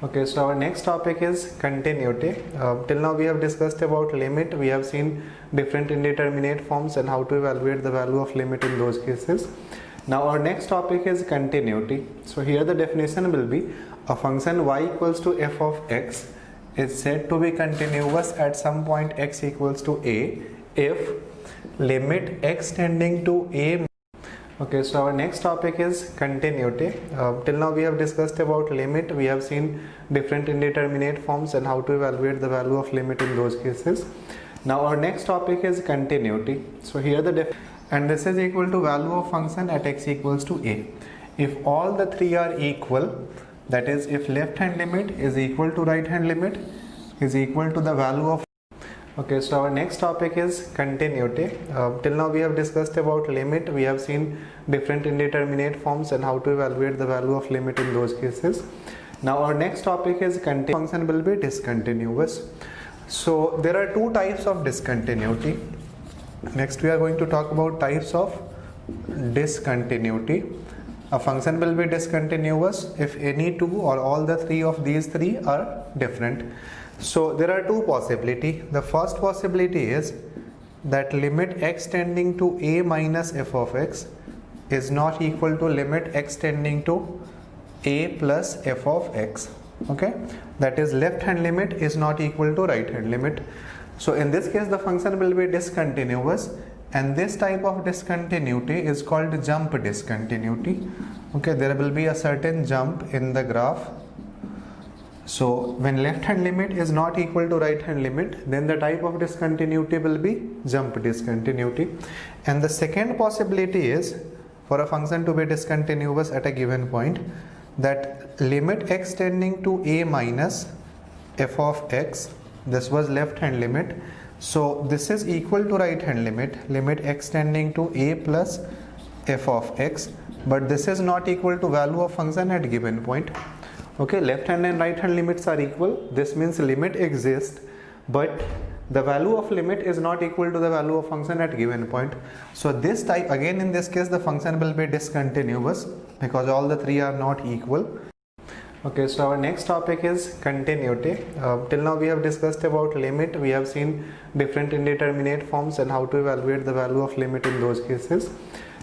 Okay, so our next topic is continuity. Till now we have discussed about limit. We have seen different indeterminate forms and how to evaluate the value of limit in those cases. Now our next topic is continuity. So here the definition will be a function y equals to f of x is said to be continuous at some point x equals to a if limit x tending to a. Okay, so our next topic is continuity. Till now we have discussed about limit. We have seen different indeterminate forms and how to evaluate the value of limit in those cases. Now our next topic is continuity. So here and this is equal to value of function at x equals to a. If all the three are equal, that is if left hand limit is equal to right hand limit is equal to the value of. Okay, so our next topic is continuity. Till now we have discussed about limit. We have seen different indeterminate forms and how to evaluate the value of limit in those cases. Now our next topic is function will be discontinuous. So there are two types of discontinuity. Next we are going to talk about types of discontinuity. A function will be discontinuous if any two or all the three of these three are different. So there are two possibilities. The first possibility is that limit x tending to a minus f of x is not equal to limit x tending to a plus f of x. Okay, that is left hand limit is not equal to right hand limit. So in this case the function will be discontinuous, and this type of discontinuity is called jump discontinuity. Okay, there will be a certain jump in the graph. So when left hand limit is not equal to right hand limit, then the type of discontinuity will be jump discontinuity. And the second possibility is for a function to be discontinuous at a given point, that limit x tending to a minus f of x, this was left hand limit, so this is equal to right hand limit x tending to a plus f of x, but this is not equal to value of function at given point. Okay, left hand and right hand limits are equal. This means limit exists, but the value of limit is not equal to the value of function at given point. So this type, again in this case the function will be discontinuous because all the three are not equal. Okay, so our next topic is continuity. Till now we have discussed about limit. We have seen different indeterminate forms and how to evaluate the value of limit in those cases.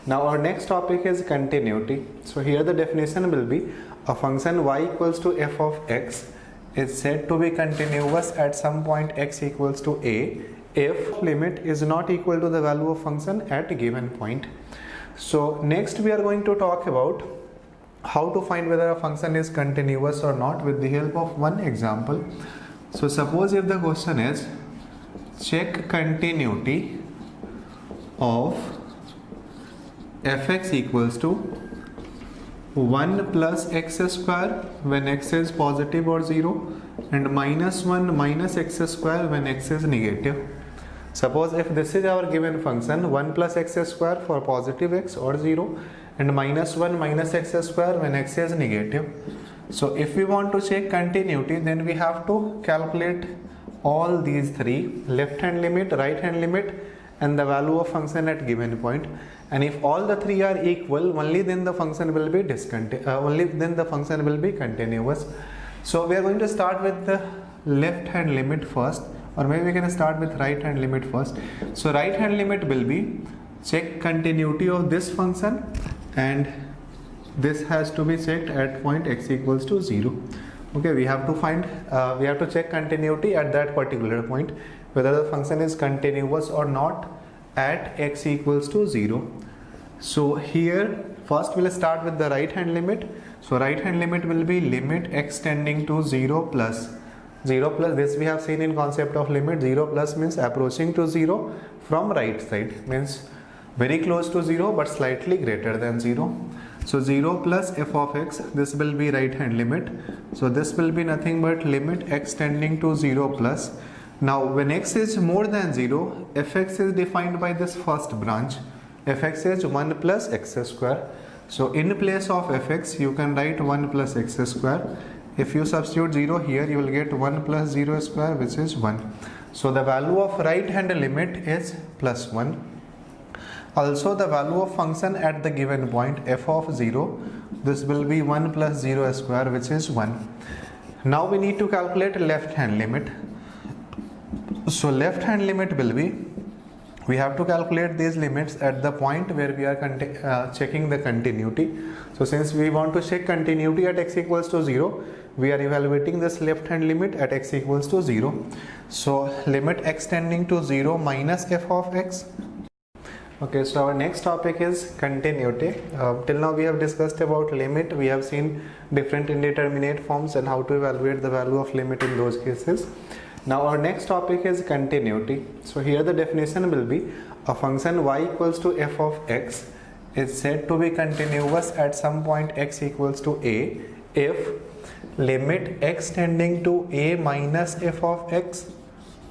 Now our next topic is continuity. So here the definition will be a function y equals to f of x is said to be continuous at some point x equals to a if limit is not equal to the value of function at a given point. So next we are going to talk about how to find whether a function is continuous or not with the help of one example. So suppose if the question is check continuity of fx equals to 1 plus x square when x is positive or 0 and minus 1 minus x square when x is negative. Suppose if this is our given function 1 plus x square for positive x or 0 and minus 1 minus x square when x is negative. So if we want to check continuity, then we have to calculate all these three: left hand limit, right hand limit and the value of function at given point. And if all the three are equal, only then the function will be continuous. So we are going to start with the left hand limit first, or maybe we can start with right hand limit first. So right hand limit will be check continuity of this function, and this has to be checked at point x equals to 0. Okay, we have to check continuity at that particular point, whether the function is continuous or not at x equals to 0. So here first we'll start with the right hand limit. So right hand limit will be limit x tending to 0 plus this we have seen in concept of limit. 0 plus means approaching to 0 from right side, means very close to 0 but slightly greater than 0. So 0 plus f of x, this will be right hand limit. So this will be nothing but limit x tending to 0 plus. Now when x is more than 0, fx is defined by this first branch. Fx is 1 plus x square. So in place of fx you can write 1 plus x square. If you substitute 0 here, you will get 1 plus 0 square, which is 1. So the value of right hand limit is plus 1. Also the value of function at the given point f of 0, this will be 1 plus 0 square, which is 1. Now we need to calculate left hand limit. So left hand limit will be, we have to calculate these limits at the point where we are checking the continuity. So since we want to check continuity at x equals to 0, we are evaluating this left hand limit at x equals to 0. So limit x tending to 0 minus f of x. Okay, so our next topic is continuity. Till now we have discussed about limit. We have seen different indeterminate forms and how to evaluate the value of limit in those cases. Now our next topic is continuity. So here the definition will be, a function y equals to f of x is said to be continuous at some point x equals to a if limit x tending to a minus f of x,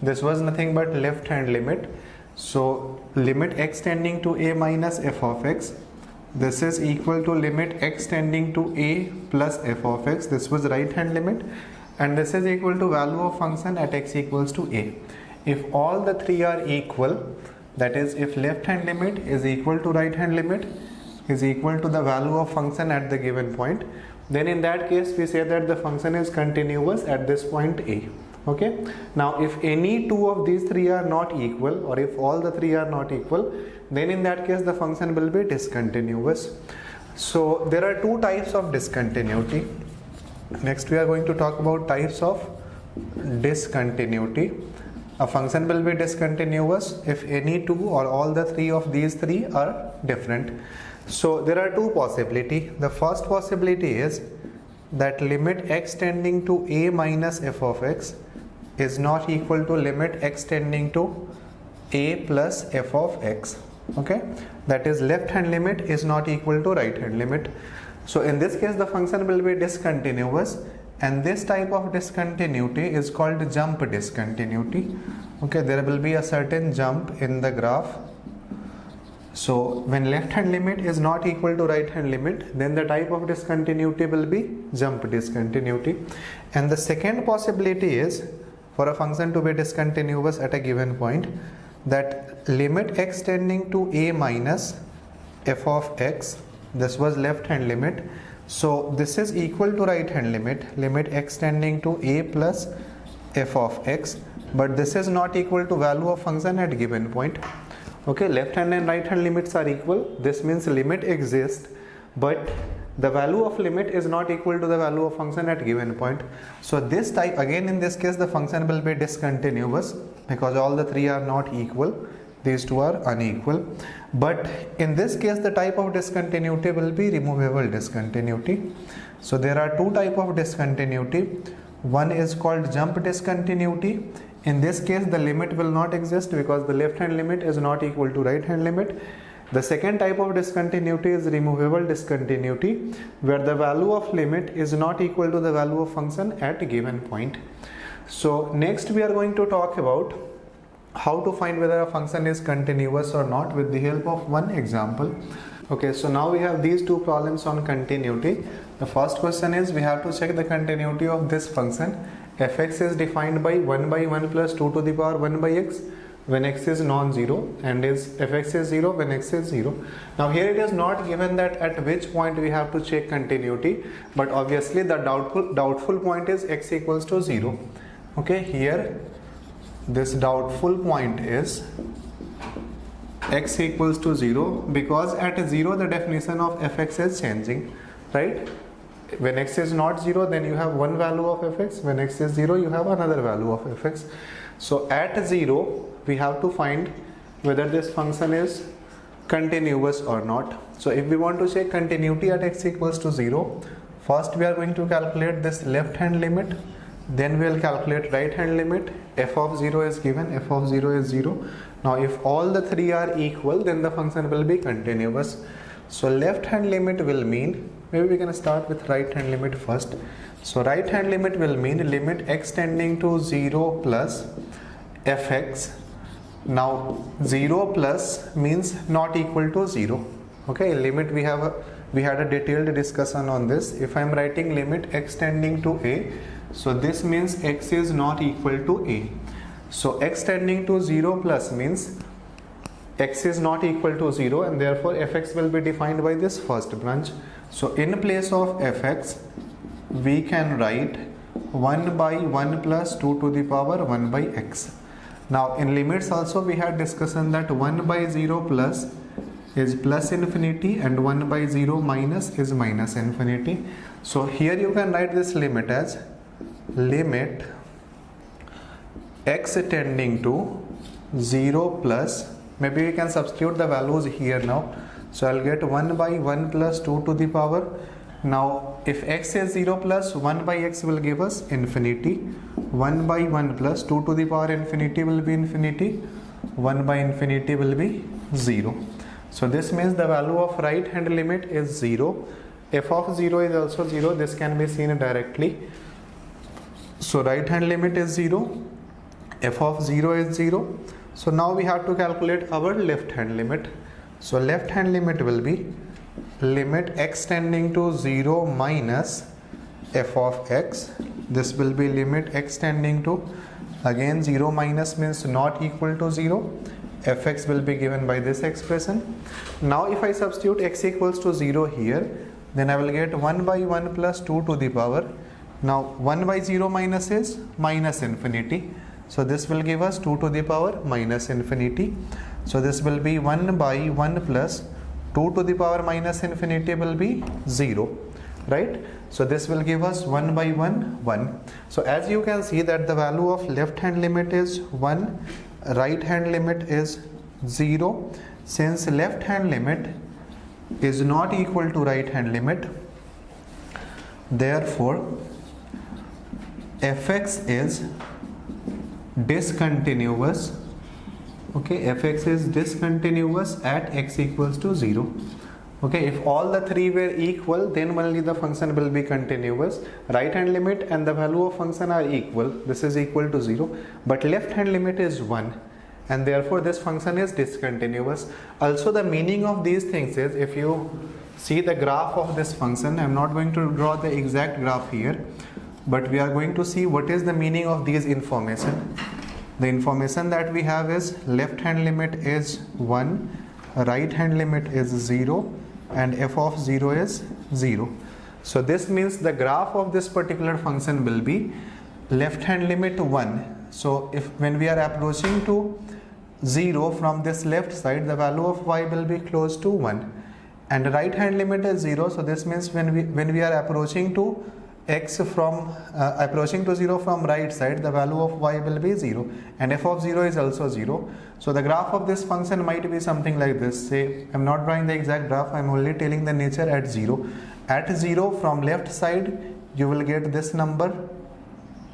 this was nothing but left hand limit. So limit x tending to a minus f of x, this is equal to limit x tending to a plus f of x, this was right hand limit, and this is equal to value of function at x equals to a. If all the three are equal, that is if left hand limit is equal to right hand limit is equal to the value of function at the given point, then in that case we say that the function is continuous at this point a. Okay, now if any two of these three are not equal, or if all the three are not equal, then in that case the function will be discontinuous. So there are two types of discontinuity. Next we are going to talk about types of discontinuity. A function will be discontinuous if any two or all the three of these three are different. So there are two possibilities. The first possibility is that limit x tending to a minus f of x is not equal to limit x tending to a plus f of x. Okay, that is left hand limit is not equal to right hand limit. So in this case the function will be discontinuous, and this type of discontinuity is called jump discontinuity. Okay, there will be a certain jump in the graph. So when left hand limit is not equal to right hand limit, then the type of discontinuity will be jump discontinuity. And the second possibility is for a function to be discontinuous at a given point, that limit x tending to a minus f of x, this was left hand limit, so this is equal to right hand limit, limit x tending to a plus f of x, but this is not equal to value of function at given point. Okay, left hand and right hand limits are equal, this means limit exists, but the value of limit is not equal to the value of function at given point. So this type, again in this case the function will be discontinuous because all the three are not equal, these two are unequal. But in this case the type of discontinuity will be removable discontinuity. So there are two types of discontinuity. One is called jump discontinuity. In this case the limit will not exist because the left hand limit is not equal to right hand limit. The second type of discontinuity is removable discontinuity, where the value of limit is not equal to the value of function at a given point. So next we are going to talk about how to find whether a function is continuous or not with the help of one example. Okay, so now we have these two problems on continuity. The first question is, we have to check the continuity of this function. Fx is defined by 1 by 1 plus 2 to the power 1 by x when x is non-zero, and is fx is 0 when x is 0. Now here it is not given that at which point we have to check continuity, but obviously the doubtful point is x equals to 0. Okay, here this doubtful point is x equals to 0 because at 0 the definition of fx is changing, right? When x is not 0, then you have one value of fx. When x is 0, you have another value of fx. So at 0 we have to find whether this function is continuous or not. So if we want to check continuity at x equals to 0, first we are going to calculate this left hand limit, then we will calculate right hand limit. F of 0 is given, f of 0 is 0. Now if all the three are equal, then the function will be continuous. So left hand limit will mean, maybe we can start with right hand limit first. So right hand limit will mean limit x tending to 0 plus fx. Now 0 plus means not equal to 0. Okay, limit we had a detailed discussion on this. If I am writing limit x tending to a, so this means x is not equal to a. So x tending to 0 plus means x is not equal to 0, and therefore fx will be defined by this first branch. So in place of fx we can write 1 by 1 plus 2 to the power 1 by x. Now in limits also we had discussion that 1 by 0 plus is plus infinity and 1 by 0 minus is minus infinity. So here you can write this limit as limit x tending to 0 plus, maybe we can substitute the values here now. So I'll get 1 by 1 plus 2 to the power. Now if x is 0 plus 1 by x will give us infinity. 1 by 1 plus 2 to the power infinity will be infinity. 1 by infinity will be 0. So this means the value of right hand limit is 0. F of 0 is also 0. This can be seen directly. So right hand limit is 0. F of 0 is 0. So now we have to calculate our left hand limit. So left hand limit will be limit x tending to 0 minus f of x. This will be limit x tending to, again 0 minus means not equal to 0. Fx will be given by this expression. Now if I substitute x equals to 0 here, then I will get 1 by 1 plus 2 to the power. Now 1 by 0 minus is minus infinity. So this will give us 2 to the power minus infinity. So this will be 1 by 1 plus 2 to the power minus infinity will be 0. Right? So this will give us 1 by 1, 1. So as you can see that the value of left hand limit is 1, right hand limit is 0. Since left hand limit is not equal to right hand limit, therefore fx is discontinuous. Okay, fx is discontinuous at x equals to 0. Okay, if all the three were equal, then only the function will be continuous. Right hand limit and the value of function are equal. This is equal to 0. But left hand limit is 1. And therefore this function is discontinuous. Also the meaning of these things is, if you see the graph of this function, I am not going to draw the exact graph here, but we are going to see what is the meaning of these information. The information that we have is left hand limit is 1, right hand limit is 0, and f of 0 is 0. So this means the graph of this particular function will be left hand limit 1. So if when we are approaching to 0 from this left side, the value of y will be close to 1, and right hand limit is 0. So this means when we are approaching to x from approaching to 0 from right side, the value of y will be 0, and f of 0 is also 0. So the graph of this function might be something like this. Say, I am not drawing the exact graph, I am only telling the nature at 0. At 0 from left side you will get this number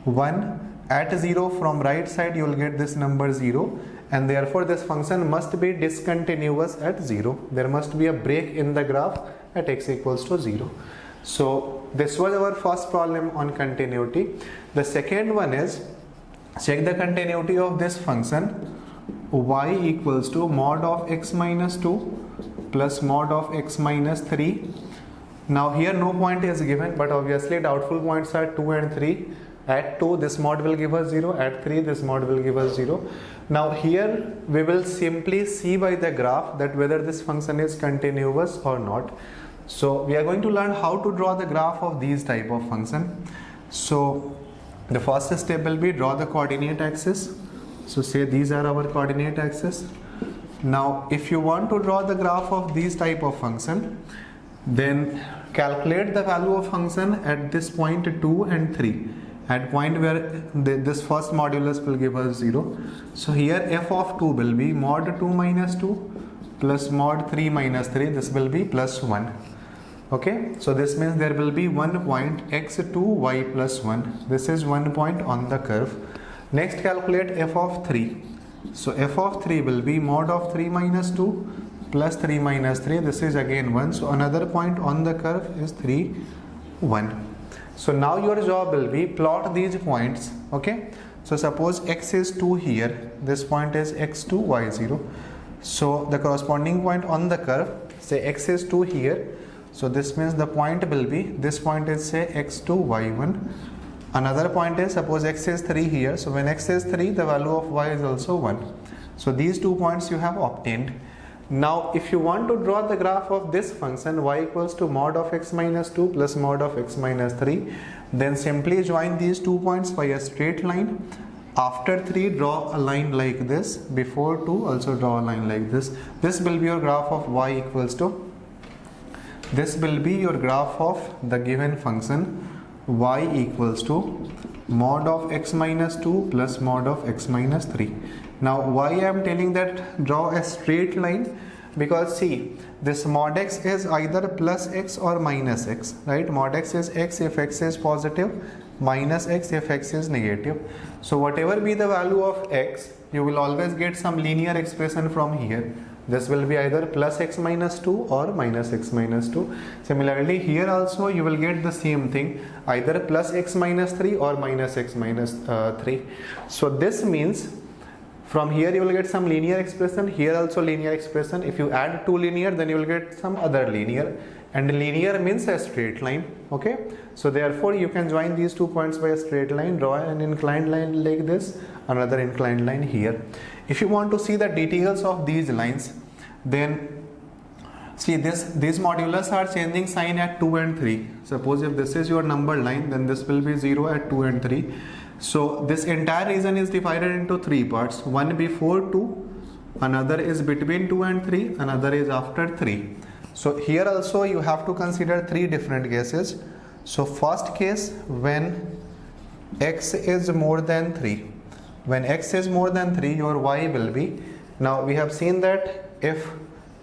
1. At 0 from right side you will get this number 0, and therefore this function must be discontinuous at 0. There must be a break in the graph at x equals to 0. So this was our first problem on continuity. The second one is, check the continuity of this function y equals to mod of x minus 2 plus mod of x minus 3. Now here no point is given, but obviously doubtful points are 2 and 3. At 2 this mod will give us 0, at 3 this mod will give us 0. Now here we will simply see by the graph that whether this function is continuous or not. So we are going to learn how to draw the graph of these type of function. So the first step will be draw the coordinate axis. So say these are our coordinate axis. Now if you want to draw the graph of these type of function, then calculate the value of function at this point 2 and 3, at point where this first modulus will give us 0. So here f of 2 will be mod 2 minus 2 plus mod 3 minus 3, this will be plus 1. Okay, so this means there will be one point x2 y plus 1. This is one point on the curve. Next calculate f of 3. So f of 3 will be mod of 3 minus 2 plus 3 minus 3. This is again 1. So another point on the curve is 3, 1. So now your job will be plot these points. Okay, so suppose x is 2 here. This point is x2, y0. So the corresponding point on the curve, say x is 2 here. So this means the point will be, this point is say x2, y1. Another point is, suppose x is 3 here. So when x is 3, the value of y is also 1. So these 2 points you have obtained. Now if you want to draw the graph of this function y equals to mod of x minus 2 plus mod of x minus 3, Then simply join these 2 points by a straight line. After 3, draw a line like this. Before 2, also draw a line like this. This will be your graph of y equals to, this will be your graph of the given function y equals to mod of x minus 2 plus mod of x minus 3. Now why I am telling that draw a straight line? Because see, this mod x is either plus x or minus x, right? Mod x is x if x is positive, minus x if x is negative. So whatever be the value of x, you will always get some linear expression from here. This will be either plus x minus 2 or minus x minus 2. Similarly, here also you will get the same thing, either plus x minus 3 or minus x minus 3. So this means from here you will get some linear expression, here also linear expression. If you add two linear, then you will get some other linear, and linear means a straight line. Okay, so therefore you can join these 2 points by a straight line, draw an inclined line like this, another inclined line here. If you want to see the details of these lines, then see these modulus are changing sign at 2 and 3. Suppose if this is your number line, then this will be 0 at 2 and 3. So this entire region is divided into 3 parts. One before 2, another is between 2 and 3, another is after 3. So here also you have to consider 3 different cases. So first case, when x is more than 3. When x is more than 3, your y will be, now we have seen that if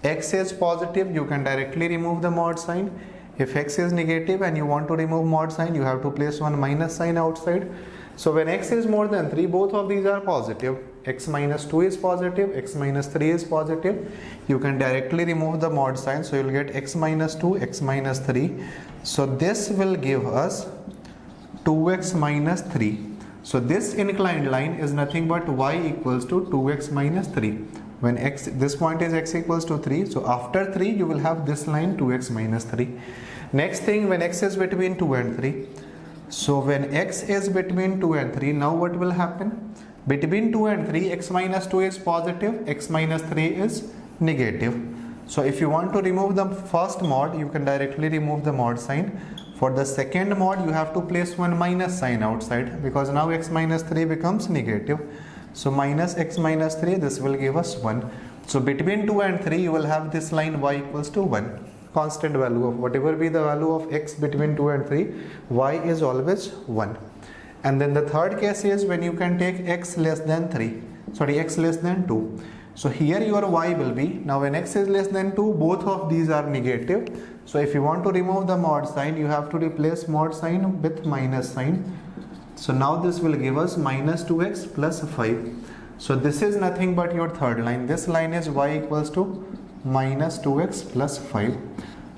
x is positive, you can directly remove the mod sign. If x is negative and you want to remove mod sign, you have to place one minus sign outside. So when x is more than 3, both of these are positive. X minus 2 is positive, x minus 3 is positive. You can directly remove the mod sign. So you will get x minus 2, x minus 3. So this will give us 2x minus 3. So this inclined line is nothing but y equals to 2x minus 3. When x, this point is x equals to 3. So after 3, you will have this line 2x minus 3. Next thing, when x is between 2 and 3. So when x is between 2 and 3, now what will happen? Between 2 and 3, x minus 2 is positive, x minus 3 is negative. So if you want to remove the first mod, you can directly remove the mod sign. For the second mod, you have to place one minus sign outside, because now x minus 3 becomes negative. So minus x minus 3, this will give us 1. So between 2 and 3, you will have this line y equals to 1. Constant value of whatever be the value of x between 2 and 3, y is always 1. And then the third case is when you can take x less than 2. So here your y will be, now when x is less than 2, both of these are negative. So if you want to remove the mod sign, you have to replace mod sign with minus sign. So now this will give us minus 2x plus 5. So this is nothing but your third line. This line is y equals to minus 2x plus 5.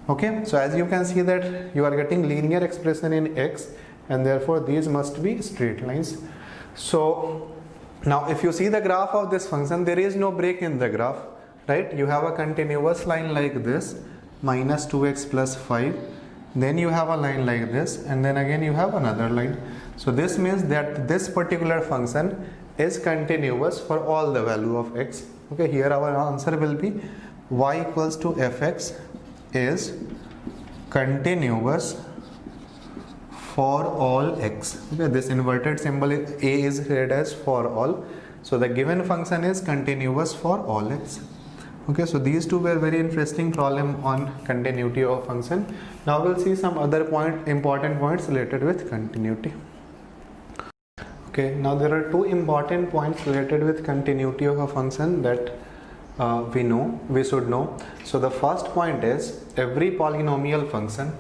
Okay, so as you can see that you are getting linear expression in x, and therefore these must be straight lines. So now if you see the graph of this function, there is no break in the graph, right? You have a continuous line like this, minus 2x plus 5. Then you have a line like this, and then again you have another line. So this means that this particular function is continuous for all the value of x. Okay, here our answer will be y equals to fx is continuous for all x. Okay, this inverted symbol a is read as for all. So the given function is continuous for all x. Okay, so these two were very interesting problem on continuity of function. Now we'll see some other important points related with continuity. Okay, now there are two important points related with continuity of a function that we should know. So the first point is every polynomial function.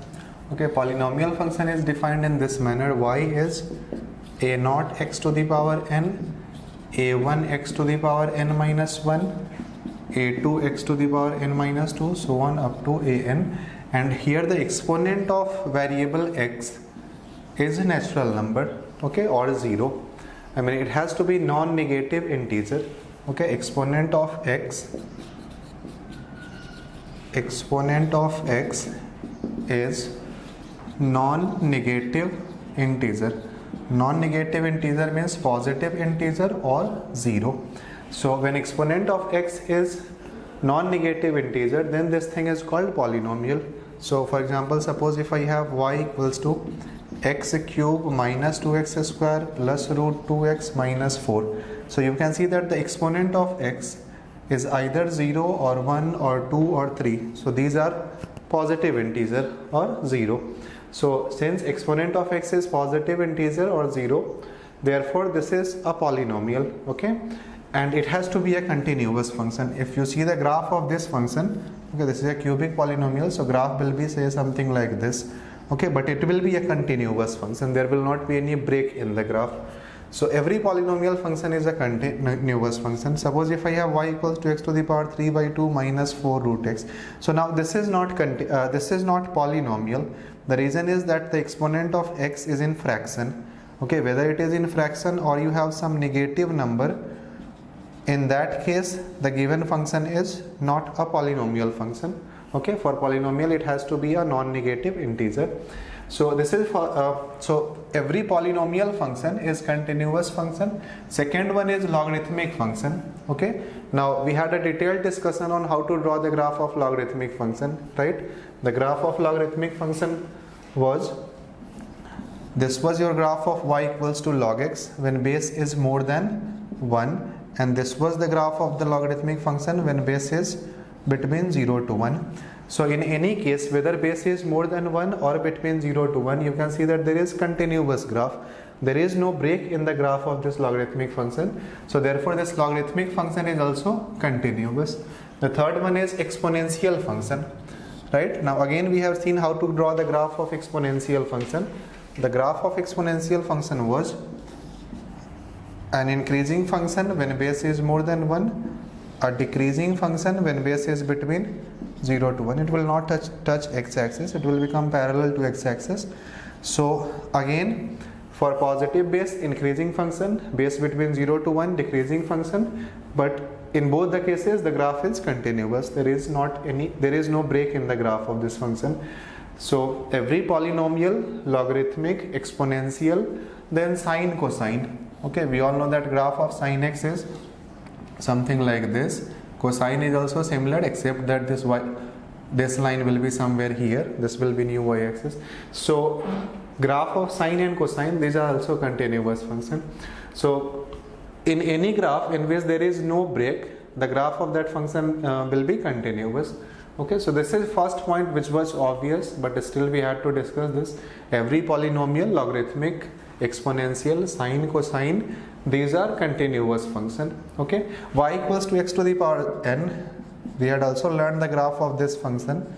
Okay, polynomial function is defined in this manner. Y is a naught x to the power n, a1 x to the power n minus 1, a2 x to the power n minus 2, so on up to an. And here the exponent of variable x is a natural number, okay, or 0. I mean, it has to be non-negative integer. Okay, exponent of x is non-negative integer. Non-negative integer means positive integer or 0. So when exponent of x is non-negative integer, then this thing is called polynomial. So for example, suppose if I have y equals to x cube minus 2x square plus root 2x minus 4. So you can see that the exponent of x is either 0 or 1 or 2 or 3. So these are positive integer or 0. So since exponent of x is positive integer or 0, therefore this is a polynomial, okay, and it has to be a continuous function. If you see the graph of this function, okay, this is a cubic polynomial, so graph will be say something like this, okay, but it will be a continuous function. There will not be any break in the graph. So every polynomial function is a continuous function. Suppose if I have y equals to x to the power 3 by 2 minus 4 root x. So now this is not polynomial. The reason is that the exponent of x is in fraction. Okay, whether it is in fraction or you have some negative number, in that case the given function is not a polynomial function. Okay, for polynomial it has to be a non-negative integer. So this is for so every polynomial function is continuous function. Second one is logarithmic function. Okay, now we had a detailed discussion on how to draw the graph of logarithmic function, right? The graph of logarithmic function was, this was your graph of y equals to log x when base is more than 1, and this was the graph of the logarithmic function when base is between 0 to 1. So in any case, whether base is more than 1 or between 0 to 1, you can see that there is continuous graph. There is no break in the graph of this logarithmic function. So therefore this logarithmic function is also continuous. The third one is exponential function. Right? Now again we have seen how to draw the graph of exponential function. The graph of exponential function was an increasing function when base is more than 1, a decreasing function when base is between 0 to 1. It will not touch x-axis, it will become parallel to x-axis. So again, for positive base, increasing function, base between 0 to 1, decreasing function, but in both the cases the graph is continuous. There is no break in the graph of this function. So every polynomial, logarithmic, exponential, then sine, cosine. Okay, we all know that graph of sine x is something like this. Cosine is also similar, except that this line will be somewhere here. This will be new y-axis. So graph of sine and cosine, these are also continuous function. So in any graph in which there is no break, the graph of that function will be continuous. Okay, so this is first point, which was obvious, but still we had to discuss this. Every polynomial, logarithmic, exponential, sine, cosine, these are continuous function. Okay, y equals to x to the power n. We had also learned the graph of this function.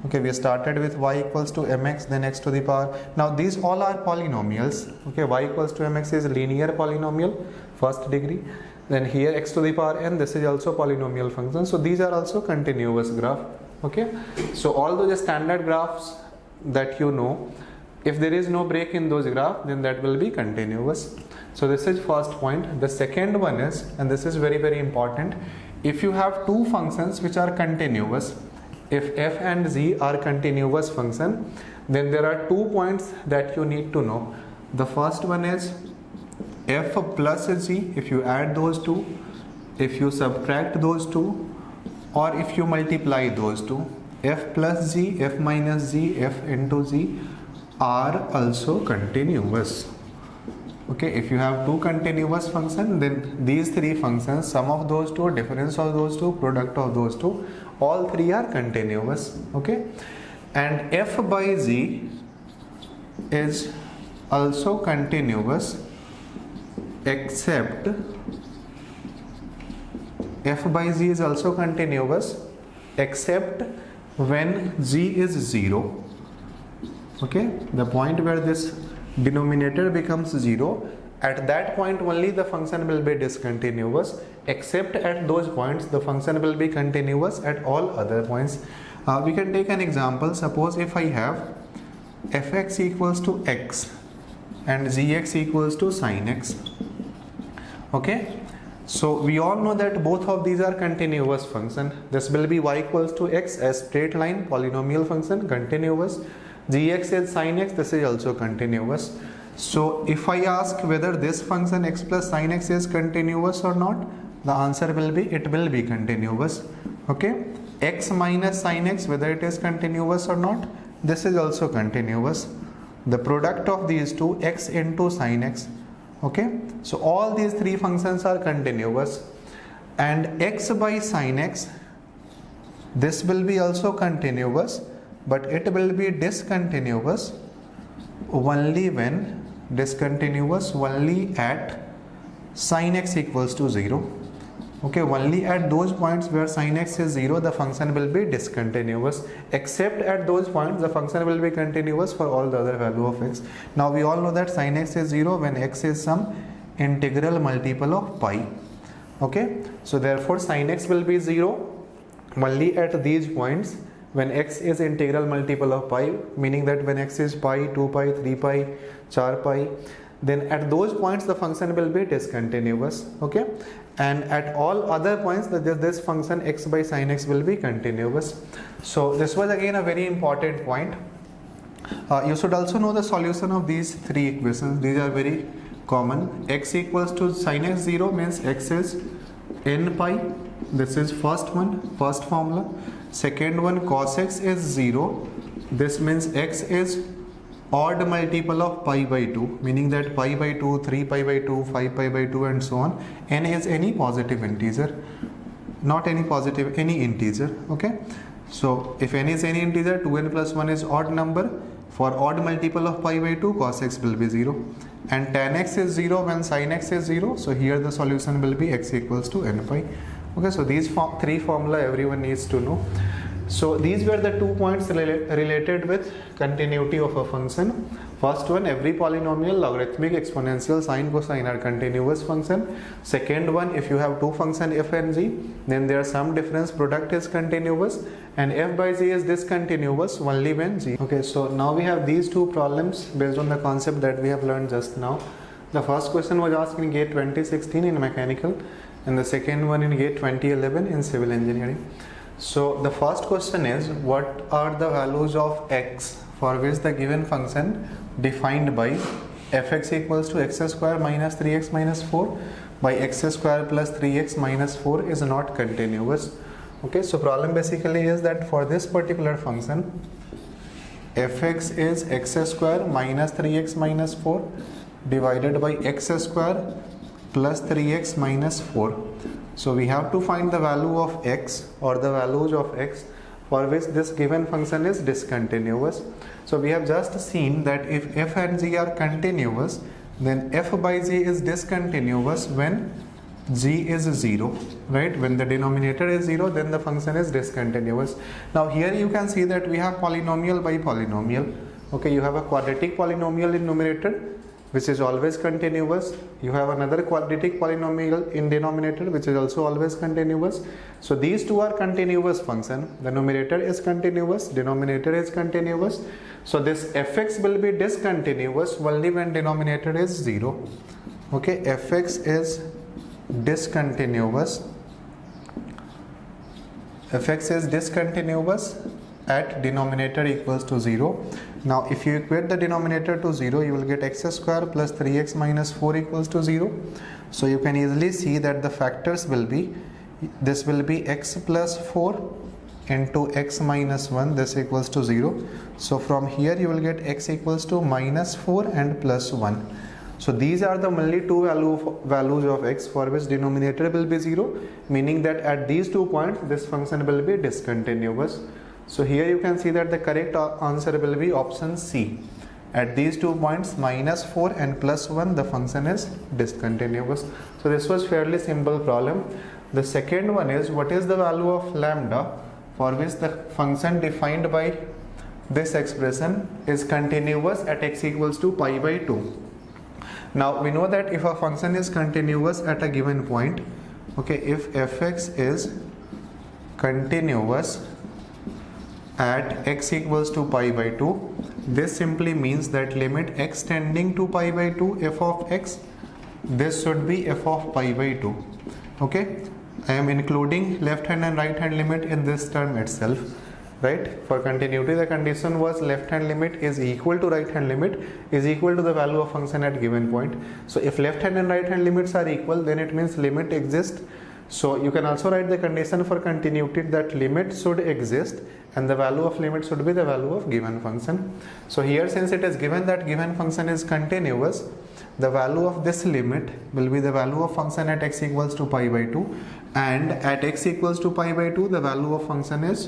Okay, we started with y equals to mx, then x to the power. Now these all are polynomials. Okay, y equals to mx is linear polynomial, first degree. Then here x to the power n, this is also polynomial function. So these are also continuous graph. Okay, so all those standard graphs that you know, if there is no break in those graphs, then that will be continuous. So this is first point. The second one is, and this is very, very important, if you have two functions which are continuous, if f and z are continuous function, then there are 2 points that you need to know. The first one is f plus z, if you add those two, if you subtract those two, or if you multiply those two, f plus z, f minus z, f into z are also continuous. Okay, if you have two continuous functions, then these three functions, sum of those two, difference of those two, product of those two, all three are continuous. Okay, and f by z is also continuous, except f by z is also continuous except when z is 0. Okay, the point where this denominator becomes 0, at that point only the function will be discontinuous, except at those points the function will be continuous at all other points. We can take an example. Suppose if I have fx equals to x and gx equals to sin x. Okay, so we all know that both of these are continuous function. This will be y equals to x as straight line polynomial function, continuous. Gx is sin x, this is also continuous. So if I ask whether this function x plus sin x is continuous or not, the answer will be it will be continuous. Okay, x minus sin x, whether it is continuous or not, this is also continuous. the product of these two, x into sin x. Okay, so all these three functions are continuous, and x by sin x, this will be also continuous, but it will be discontinuous only when only at sin x equals to 0. Okay, only at those points where sin x is 0 the function will be discontinuous, except at those points the function will be continuous for all the other value of x. Now we all know that sin x is 0 when x is some integral multiple of pi. Okay, so therefore sin x will be 0 only at these points when x is integral multiple of pi, meaning that when x is pi, 2 pi, 3 pi, 4 pi, then at those points the function will be discontinuous. Okay, and at all other points this function x by sin x will be continuous. So this was again a very important point. You should also know the solution of these three equations. These are very common. X equals to sin x 0 means x is n pi. This is first one, first formula. Second one, cos x is 0. This means x is odd multiple of pi by 2, meaning that pi by 2, 3 pi by 2, 5 pi by 2 and so on. N is any positive integer, not any positive, any integer. Okay, so if n is any integer, 2n plus 1 is odd number. For odd multiple of pi by 2, cos x will be 0, and tan x is 0 when sin x is 0. So here the solution will be x equals to n pi. Okay, so these three formula everyone needs to know. So these were the 2 points related with continuity of a function. First one, every polynomial, logarithmic, exponential, sine, cosine are continuous function. Second one, if you have two functions f and g, then there some difference, product is continuous, and f by g is discontinuous only when g. Okay, so now we have these two problems based on the concept that we have learned just now. The first question was asked in GATE 2016 in mechanical, and the second one in GATE 2011 in civil engineering. So the first question is, what are the values of x for which the given function defined by fx equals to x square minus 3x minus 4 by x square plus 3x minus 4 is not continuous. Okay, so problem basically is that for this particular function fx is x square minus 3x minus 4 divided by x square plus 3x minus 4. So we have to find the value of x or the values of x for which this given function is discontinuous. So we have just seen that if f and g are continuous, then f by g is discontinuous when g is 0, right? When the denominator is 0, then the function is discontinuous. Now here you can see that we have polynomial by polynomial. Okay, you have a quadratic polynomial in numerator which is always continuous. You have another quadratic polynomial in denominator which is also always continuous. So these two are continuous function. The numerator is continuous, denominator is continuous. So this fx will be discontinuous only when denominator is 0. Okay, fx is discontinuous. Fx is discontinuous at denominator equals to 0. Now if you equate the denominator to 0, you will get x square plus 3x minus 4 equals to 0. So you can easily see that the factors will be, this will be x plus 4 into x minus 1, this equals to 0. So from here you will get x equals to minus 4 and plus 1. So these are the only two values of x for which denominator will be 0, meaning that at these 2 points this function will be discontinuous. So here you can see that the correct answer will be option C. At these 2 points, minus 4 and plus 1, the function is discontinuous. So this was fairly simple problem. The second one is, what is the value of lambda for which the function defined by this expression is continuous at x equals to pi by 2. Now we know that if a function is continuous at a given point, okay, if fx is continuous at x equals to pi by 2, this simply means that limit x tending to pi by 2 f of x, this should be f of pi by 2. Okay, I am including left hand and right hand limit in this term itself, right? For continuity the condition was left hand limit is equal to right hand limit is equal to the value of function at given point. So if left hand and right hand limits are equal, then it means limit exists So you can also write the condition for continuity that limit should exist and the value of limit should be the value of given function. So here, since it is given that given function is continuous, the value of this limit will be the value of function at x equals to pi by 2, and at x equals to pi by 2 the value of function is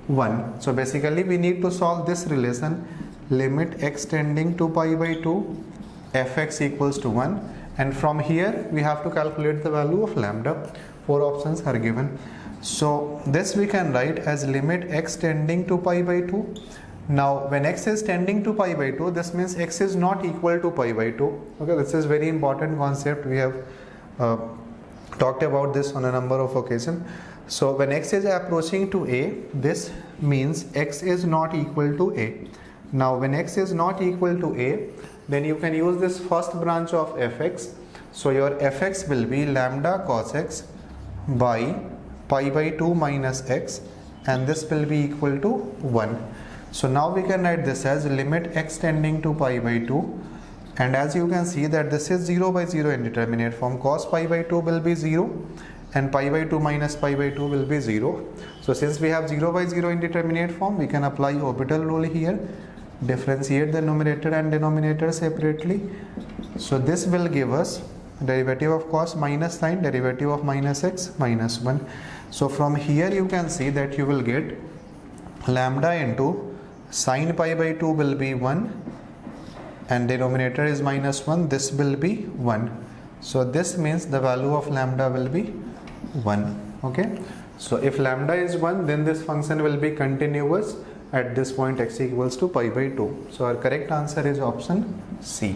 1. So basically we need to solve this relation, limit x tending to pi by 2 fx equals to 1, and from here we have to calculate the value of lambda. 4 options are given. So this we can write as limit x tending to pi by 2. Now when x is tending to pi by 2, this means x is not equal to pi by 2. Okay, this is very important concept. We have talked about this on a number of occasions. So when x is approaching to a, this means x is not equal to a. Now when x is not equal to a, then you can use this first branch of fx. So your fx will be lambda cos x by pi by 2 minus x, and this will be equal to 1. So now we can write this as limit x tending to pi by 2, and as you can see that this is 0 by 0 indeterminate form. Cos pi by 2 will be 0 and pi by 2 minus pi by 2 will be 0. So since we have 0 by 0 indeterminate form, we can apply orbital rule here, differentiate the numerator and denominator separately. So this will give us derivative of cos minus sin, derivative of minus x minus 1. So from here you can see that you will get lambda into sin pi by 2 will be 1 and denominator is minus 1, this will be 1. So this means the value of lambda will be 1. Okay, so if lambda is 1, then this function will be continuous at this point x equals to pi by 2. So our correct answer is option C.